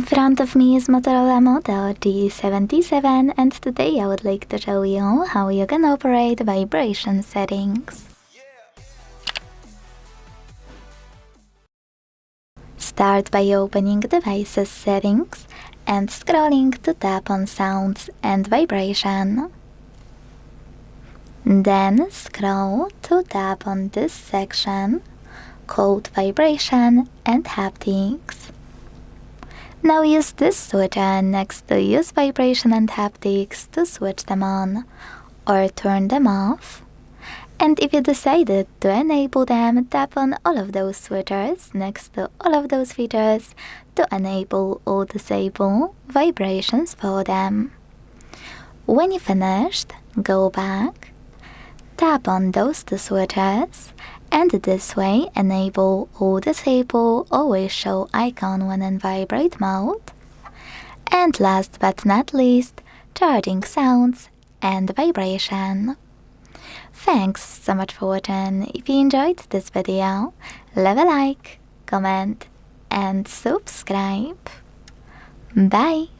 front of me is Motorola Moto G77, and today I would like to show you how you can operate vibration settings. Start by opening Devices Settings and scrolling to tap on Sounds and Vibration. Then scroll to tap on this section called Vibration and Haptics. Now use this switcher next to Use Vibration and Haptics to switch them on or turn them off. And if you decided to enable them, tap on all of those switchers next to all of those features to enable or disable vibrations for them. When you finished, go back, tap on those two switchers, and this way enable or disable Always Show icon when in Vibrate mode. And last but not least, charging sounds and vibration. Thanks so much for watching. If you enjoyed this video, leave a like, comment and subscribe. Bye!